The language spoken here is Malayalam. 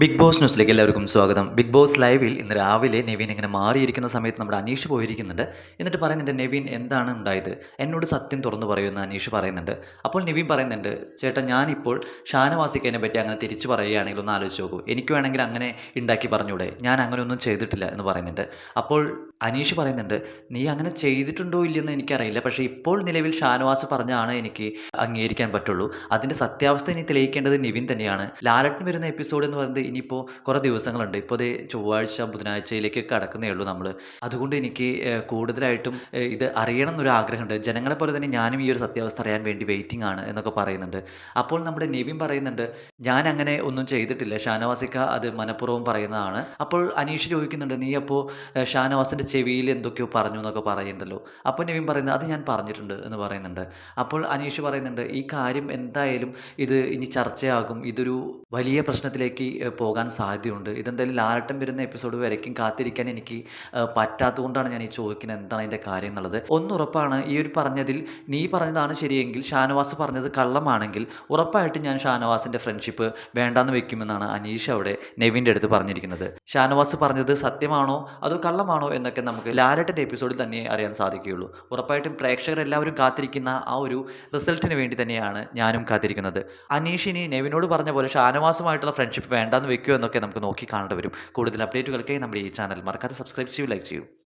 ബിഗ് ബോസ് ന്യൂസിലേക്ക് എല്ലാവർക്കും സ്വാഗതം. ബിഗ് ബോസ് ലൈവിൽ ഇന്ന് രാവിലെ നെവിൻ ഇങ്ങനെ മാറിയിരിക്കുന്ന സമയത്ത് നമ്മുടെ അനീഷ് പോയിരിക്കുന്നുണ്ട്. എന്നിട്ട് പറയുന്നുണ്ട്, "നെവിൻ എന്താണ് ഉണ്ടായത്? എന്നോട് സത്യം തുറന്നു പറയൂ" എന്ന് അനീഷ് പറയുന്നുണ്ട്. അപ്പോൾ നെവിൻ പറയുന്നുണ്ട്, "ചേട്ടാ ഞാനിപ്പോൾ ഷാനവാസിക്കനെ പറ്റി അങ്ങനെ തിരിച്ചു പറയുകയാണെങ്കിൽ ഒന്ന് ആലോചിച്ച് നോക്കൂ. എനിക്ക് വേണമെങ്കിൽ അങ്ങനെ ഉണ്ടാക്കി പറഞ്ഞൂടെ? ഞാൻ അങ്ങനെയൊന്നും ചെയ്തിട്ടില്ല" എന്ന് പറയുന്നുണ്ട്. അപ്പോൾ അനീഷ് പറയുന്നുണ്ട്, "നീ അങ്ങനെ ചെയ്തിട്ടുണ്ടോ ഇല്ലയെന്ന് എനിക്കറിയില്ല. പക്ഷേ ഇപ്പോൾ നിലവിൽ ഷാനവാസ് പറഞ്ഞാണ് എനിക്ക് അംഗീകരിക്കാൻ പറ്റുള്ളൂ. അതിൻ്റെ സത്യാവസ്ഥ ഇനി തെളിയിക്കേണ്ടത് നിവിൻ തന്നെയാണ്. ലാലേട്ടൻ വരുന്ന എപ്പിസോഡ് എന്ന് പറയുന്നത് ഇനിയിപ്പോൾ കുറേ ദിവസങ്ങളുണ്ട്. ഇപ്പോൾ ദേ ചൊവ്വാഴ്ച, ബുധനാഴ്ചയിലേക്ക് കടക്കുന്നേ ഉള്ളൂ നമ്മൾ. അതുകൊണ്ട് എനിക്ക് കൂടുതലായിട്ടും ഇത് അറിയണം എന്നൊരു ആഗ്രഹമുണ്ട്. ജനങ്ങളെ പോലെ തന്നെ ഞാനും ഈ ഒരു സത്യാവസ്ഥ അറിയാൻ വേണ്ടി വെയിറ്റിംഗ് ആണ് എന്നൊക്കെ പറയുന്നുണ്ട്. അപ്പോൾ നമ്മുടെ നിവിൻ പറയുന്നുണ്ട്, "ഞാൻ അങ്ങനെ ഒന്നും ചെയ്തിട്ടില്ല. ഷാനവാസിക്ക അത് മനഃപൂർവ്വം പറയുന്നതാണ്." അപ്പോൾ അനീഷ് ചോദിക്കുന്നുണ്ട്, "നീ അപ്പോൾ ഷാനവാസിൻ്റെ ചെവിയിൽ എന്തൊക്കെയോ പറഞ്ഞു എന്നൊക്കെ പറയുന്നുണ്ടല്ലോ." അപ്പോൾ നിവിൻ പറയുന്നത്, "അത് ഞാൻ പറഞ്ഞിട്ടുണ്ട്" എന്ന് പറയുന്നുണ്ട്. അപ്പോൾ അനീഷ് പറയുന്നുണ്ട്, "ഈ കാര്യം എന്തായാലും ഇത് ഇനി ചർച്ചയാകും. ഇതൊരു വലിയ പ്രശ്നത്തിലേക്ക് പോകാൻ സാധ്യതയുണ്ട്. ഇതെന്തായാലും ലാലേട്ടൻ വരുന്ന എപ്പിസോഡ് വരേക്കും കാത്തിരിക്കാൻ എനിക്ക് പറ്റാത്തതുകൊണ്ടാണ് ഞാൻ ഈ ചോദിക്കുന്നത് എന്താണ് അതിൻ്റെ കാര്യം എന്നുള്ളത്. ഒന്ന് ഉറപ്പാണ്, ഈ ഒരു പറഞ്ഞതിൽ നീ പറഞ്ഞതാണ് ശരിയെങ്കിൽ ഷാനവാസ് പറഞ്ഞത് കള്ളമാണെങ്കിൽ ഉറപ്പായിട്ടും ഞാൻ ഷാനവാസിൻ്റെ ഫ്രണ്ട്ഷിപ്പ് വേണ്ടാന്ന് വെക്കുമെന്നാണ് അനീഷ് അവിടെ നെവിൻ്റെ അടുത്ത് പറഞ്ഞിരിക്കുന്നത്. ഷാനവാസ് പറഞ്ഞത് സത്യമാണോ അതോ കള്ളമാണോ എന്നൊക്കെ നമുക്ക് ലാലേട്ടൻ്റെ എപ്പിസോഡിൽ തന്നെ അറിയാൻ സാധിക്കുകയുള്ളൂ. ഉറപ്പായിട്ടും പ്രേക്ഷകരെല്ലാവരും കാത്തിരിക്കുന്ന ആ ഒരു റിസൾട്ടിന് വേണ്ടി തന്നെയാണ് ഞാനും കാത്തിരിക്കുന്നത്. അനീഷ് ഇനി നെവിനോട് പറഞ്ഞ പോലെ ഷാനവാസുമായിട്ടുള്ള ഫ്രണ്ട്ഷിപ്പ് വേണ്ടാന്ന് വെക്കുമോ എന്നൊക്കെ നമുക്ക് നോക്കി കാണേണ്ടി വരും. കൂടുതൽ അപ്ഡേറ്റുകൾക്കായി നമ്മുടെ ഈ ചാനൽ മറക്കാതെ സബ്സ്ക്രൈബ് ചെയ്യൂ, ലൈക്ക് ചെയ്യൂ.